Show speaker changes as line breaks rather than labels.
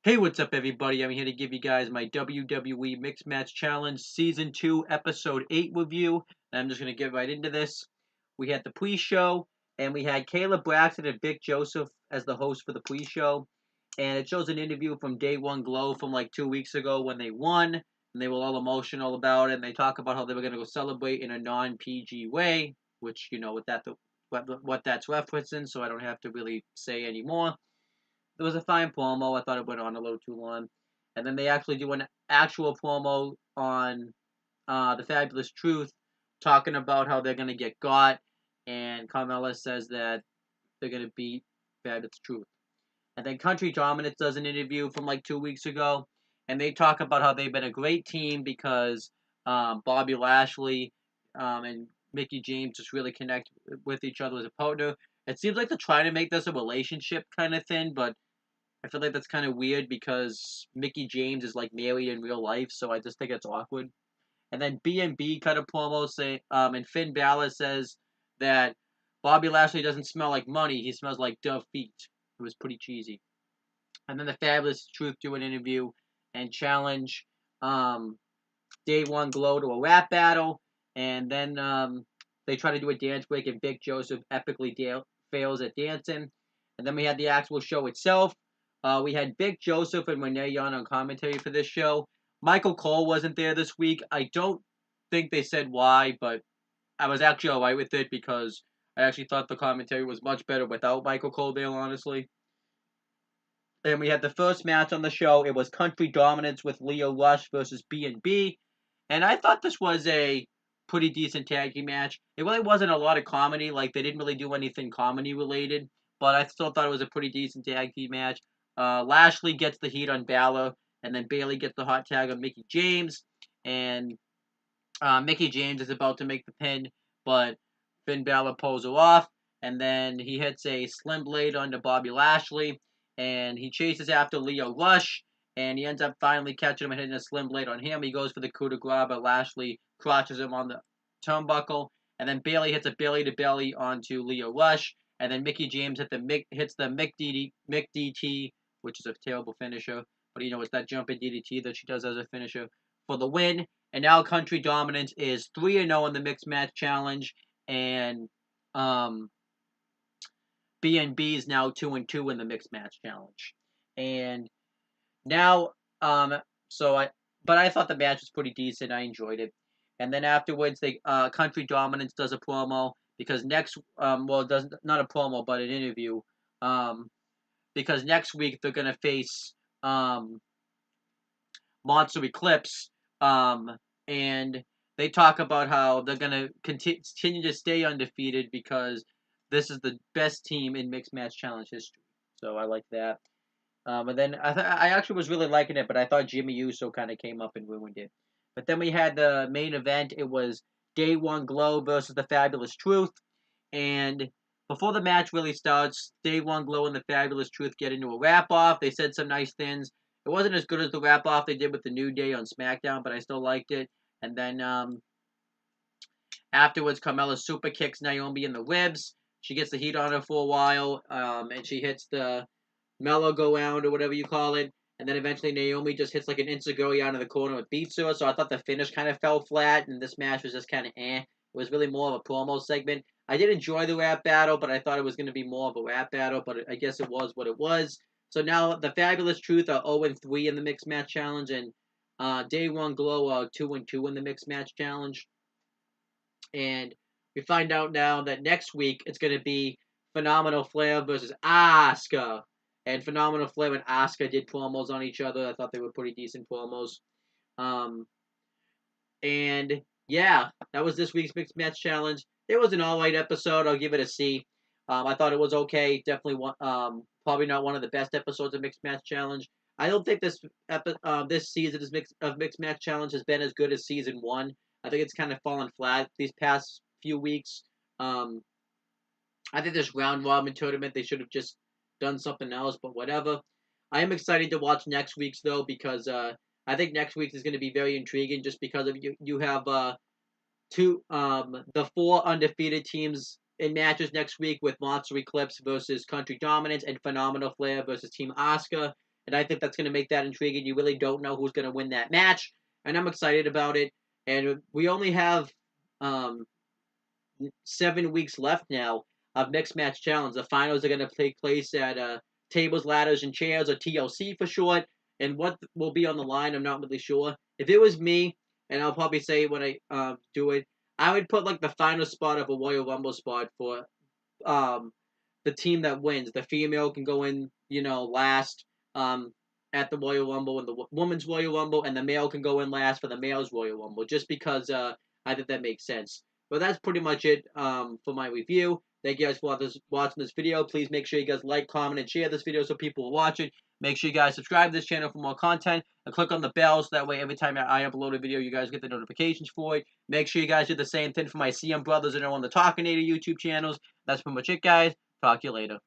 Hey, what's up, everybody? I'm here to give you guys my WWE Mixed Match Challenge Season 2, Episode 8 review. And I'm just going to get right into this. We had the pre-show, and we had Caleb Braxton and Vic Joseph as the host for the pre-show. And it shows an interview from Day One Glow from like 2 weeks ago when they won. And they were all emotional about it. And they talk about how they were going to go celebrate in a non-PG way, which, what that's referencing, so I don't have to really say anymore. It was a fine promo. I thought it went on a little too long. And then they actually do an actual promo on the Fabulous Truth, talking about how they're going to get got. And Carmella says that they're going to beat Fabulous Truth. And then Country Dominance does an interview from like 2 weeks ago. And they talk about how they've been a great team because Bobby Lashley and Mickey James just really connect with each other as a partner. It seems like they're trying to make this a relationship kind of thing, but I feel like that's kind of weird because Mickey James is like married in real life, so I just think it's awkward. And then B&B cut a promo and Finn Balor says that Bobby Lashley doesn't smell like money; he smells like Dove feet. It was pretty cheesy. And then the Fabulous Truth do an interview and challenge Day One Glow to a rap battle, and then they try to do a dance break, and Vic Joseph epically fails at dancing. And then we had the actual show itself. We had Vic Joseph and Renee Young on commentary for this show. Michael Cole wasn't there this week. I don't think they said why, but I was actually alright with it because I actually thought the commentary was much better without Michael Cole there, honestly. And we had the first match on the show. It was Country Dominance with Leo Rush versus B&B. And I thought this was a pretty decent tag team match. It really wasn't a lot of comedy. Like, they didn't really do anything comedy related. But I still thought it was a pretty decent tag team match. Lashley gets the heat on Balor. And then Bayley gets the hot tag on Mickey James. And Mickey James is about to make the pin. But Finn Balor pulls her off. And then he hits a slim blade onto Bobby Lashley. And he chases after Leo Rush. And he ends up finally catching him and hitting a slim blade on him. He goes for the coup de grace, but Lashley crotches him on the turnbuckle. And then Bayley hits a belly to belly onto Leo Rush. And then Mickey James hits the Mick DT, which is a terrible finisher. But it's that jumping DDT that she does as a finisher for the win. And now Country Dominance is 3-0 in the Mixed Match Challenge. And B&B is now 2-2 in the Mixed Match Challenge. And now, but I thought the match was pretty decent. I enjoyed it. And then afterwards, Country Dominance does a promo because not a promo, but an interview. Because next week they're gonna face Monster Eclipse. And they talk about how they're gonna continue to stay undefeated because this is the best team in Mixed Match Challenge history. So I like that. And then I actually was really liking it, but I thought Jimmy Uso kind of came up and ruined it. But then we had the main event. It was Day One Glow versus the Fabulous Truth. And before the match really starts, Day One Glow and the Fabulous Truth get into a wrap-off. They said some nice things. It wasn't as good as the wrap-off they did with the New Day on SmackDown, but I still liked it. And then afterwards, Carmella super kicks Naomi in the ribs. She gets the heat on her for a while, and she hits the mellow go round or whatever you call it. And then eventually Naomi just hits like an insecurity out of the corner and beats her. So I thought the finish kind of fell flat, and this match was just kind of eh. It was really more of a promo segment. I did enjoy the rap battle, but I thought it was going to be more of a rap battle, but I guess it was what it was. So now the Fabulous Truth are 0-3 in the Mixed Match Challenge, and Day One Glow are 2-2 in the Mixed Match Challenge. And we find out now that next week it's going to be Phenomenal Flair versus Asuka. And Phenomenal Flair and Asuka did promos on each other. I thought they were pretty decent promos. And yeah, that was this week's Mixed Match Challenge. It was an alright episode. I'll give it a C. I thought it was okay. Definitely probably not one of the best episodes of Mixed Match Challenge. I don't think this season of Mixed Match Challenge has been as good as season 1. I think it's kind of fallen flat these past few weeks. I think this round robin tournament they should have just done something else, but whatever. I am excited to watch next week's though because I think next week's is going to be very intriguing just because of you have the 4 undefeated teams in matches next week with Monster Eclipse versus Country Dominance and Phenomenal Flair versus Team Asuka. and I think that's going to make that intriguing. You really don't know who's going to win that match, and I'm excited about it. And we only have 7 weeks left now of Mixed Match Challenge. The finals are going to take place at Tables, Ladders, and Chairs, or TLC for short. And what will be on the line, I'm not really sure. If it was me, and I'll probably say it when I do it, I would put like the final spot of a Royal Rumble spot for um, the team that wins. The female can go in, last at the Royal Rumble and the women's Royal Rumble, and the male can go in last for the male's Royal Rumble, just because I think that makes sense. But that's pretty much it for my review. Thank you guys for watching this video. Please make sure you guys like, comment, and share this video so people will watch it. Make sure you guys subscribe to this channel for more content and click on the bell so that way every time I upload a video, you guys get the notifications for it. Make sure you guys do the same thing for my CM brothers that are on the Talkinator YouTube channels. That's pretty much it, guys. Talk to you later.